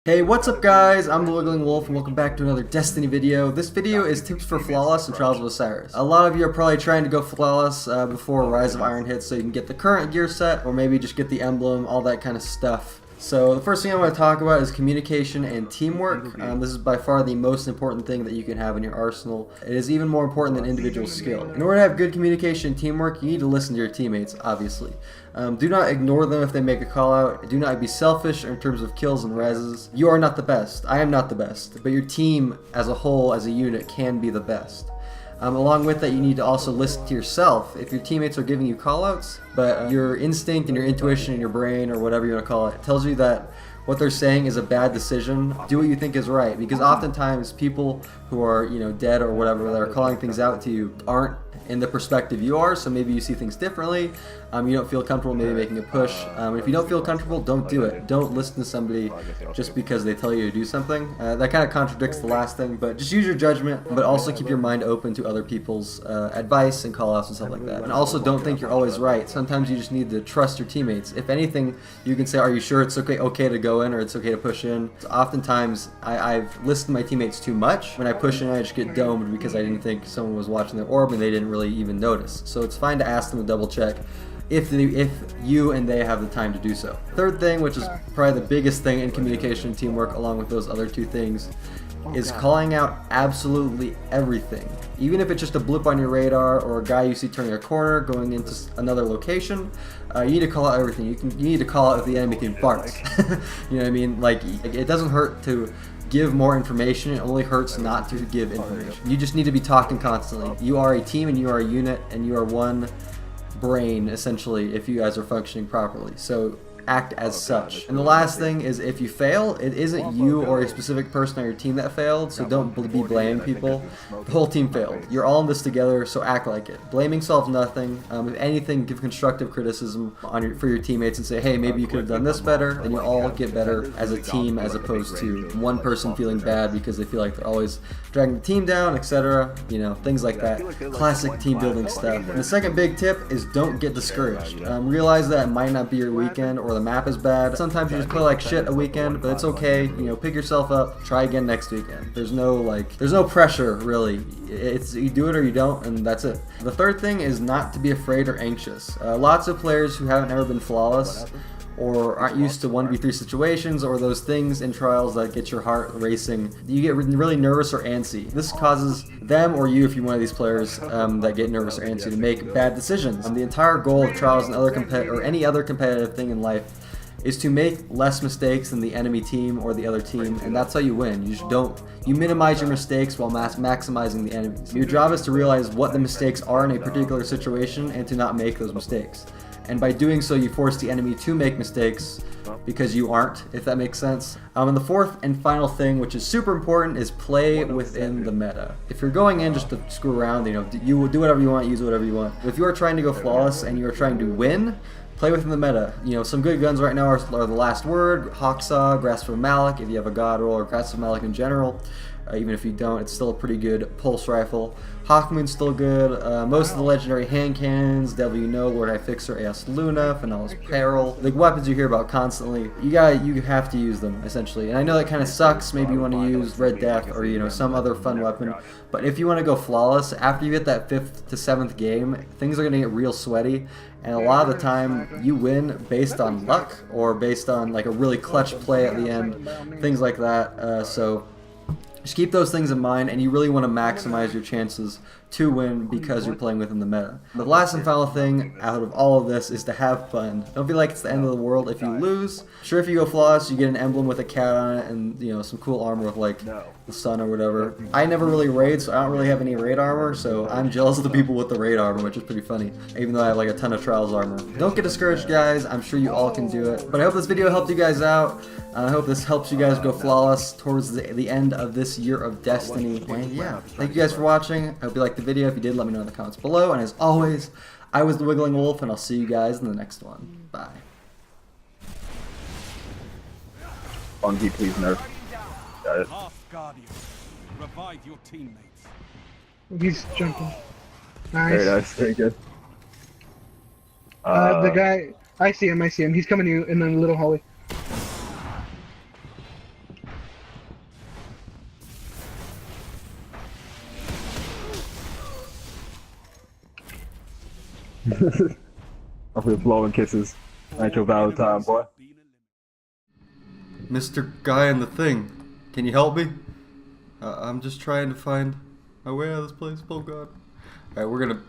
Hey, what's up guys? I'm the Wiggling Wolf and welcome back to another Destiny video. This video is tips for Flawless and Trials of Osiris. A lot of you are probably trying to go Flawless before Rise of Iron hits so you can get the current gear set or maybe just get the emblem, all that kind of stuff. So the first thing I want to talk about is communication and teamwork. This is by far the most important thing that you can have in your arsenal. It is even more important than individual skill. In order to have good communication and teamwork, you need to listen to your teammates, obviously. Do not ignore them if they make a call out. Do not be selfish in terms of kills and reses. You are not the best. I am not the best. But your team as a whole, as a unit, can be the best. Along with that, you need to also listen to yourself. If your teammates are giving you callouts, but your instinct and your intuition and your brain, or whatever you want to call it, tells you that what they're saying is a bad decision, do what you think is right. Because oftentimes people who are, dead or whatever, that are calling things out to you aren't in the perspective you are, so maybe you see things differently. You don't feel comfortable maybe making a push. If you don't feel comfortable, don't do it. Don't listen to somebody just because they tell you to do something. That kind of contradicts the last thing, but just use your judgment, but also keep your mind open to other people's advice and call-outs and stuff like that. And also don't think you're always right. Sometimes you just need to trust your teammates. If anything, you can say, are you sure it's okay to go in or it's okay to push in? So oftentimes, I've listened to my teammates too much. When I push in, I just get domed because I didn't think someone was watching their orb and they didn't really even notice. So it's fine to ask them to double check if you and they have the time to do so. Third thing, which is probably the biggest thing in communication and teamwork along with those other two things, is calling out absolutely everything. Even if it's just a blip on your radar or a guy you see turning a corner going into another location, you need to call out everything. You need to call out if the enemy can fart. You know what I mean? Like, it doesn't hurt to give more information. It only hurts not to give information. You just need to be talking constantly. You are a team and you are a unit and you are one brain, essentially, if you guys are functioning properly. So act as such. And the last thing is, if you fail, it isn't you or a specific person on your team that failed, so don't be blaming people. The whole team failed. You're all in this together, so act like it. Blaming solves nothing. If anything, give constructive criticism for your teammates and say, hey, maybe you could have done this better, and you all get better as a team as opposed to one person feeling bad because they feel like they're always dragging the team down, etc. Things like that. Classic team building stuff. And the second big tip is don't get discouraged. Realize that it might not be your weekend or the map is bad. Sometimes you just play like shit a weekend, but it's okay. Pick yourself up, try again next weekend. There's no pressure really. It's you do it or you don't, and that's it. The third thing is not to be afraid or anxious. Lots of players who haven't ever been flawless or aren't used to 1v3 situations or those things in trials that get your heart racing, you get really nervous or antsy. This causes them or you, if you're one of these players that get nervous or antsy, to make bad decisions. The entire goal of trials and any other competitive thing in life is to make less mistakes than the enemy team or the other team, and that's how you win. You minimize your mistakes while maximizing the enemies. Your job is to realize what the mistakes are in a particular situation and to not make those mistakes. And by doing so, you force the enemy to make mistakes because you aren't, if that makes sense. And the fourth and final thing, which is super important, is play within the meta. If you're going in just to screw around, you will do whatever you want, use whatever you want. If you are trying to go flawless and you are trying to win, play within the meta. Some good guns right now are The Last Word, Hawksaw, Grasp of Malik, if you have a God Roll, or Grasp of Malik in general. Even if you don't, it's still a pretty good pulse rifle. Hawkmoon's still good. Most of the legendary hand cannons, Devil You Know, Lord High Fixer, AS Luna, Finale's Peril. The weapons you hear about constantly, you have to use them, essentially. And I know that kind of sucks. Maybe you want to use Red Death or some other fun weapon. But if you want to go flawless, after you get that 5th to 7th game, things are going to get real sweaty. And a lot of the time, you win based on luck or based on like a really clutch play at the end, things like that. So just keep those things in mind, and you really want to maximize your chances to win because you're playing within the meta. The last and final thing out of all of this is to have fun. Don't feel like it's the end of the world if you lose. Sure, if you go flawless, you get an emblem with a cat on it and some cool armor with like the sun or whatever. I never really raid, so I don't really have any raid armor, so I'm jealous of the people with the raid armor, which is pretty funny, even though I have like a ton of trials armor. Don't get discouraged, guys. I'm sure you all can do it. But I hope this video helped you guys out. I hope this helps you guys go flawless towards the end of this year of Destiny. And yeah, thank you guys for watching. I hope you liked the video. If you did, let me know in the comments below. And as always, I was the Wiggling Wolf, and I'll see you guys in the next one. Bye. Bungie, please nerf. Got it. Revive your teammates. He's jumping. Nice. Very nice, very good. The guy, I see him. He's coming to you in the little hallway. Off with blowing kisses. Ain't your Valentine, boy. Mr. Guy in the thing, can you help me? I'm just trying to find my way out of this place. Oh god. Alright, we're gonna...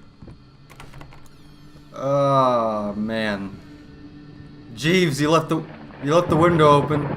Oh man. Jeeves, you left the window open.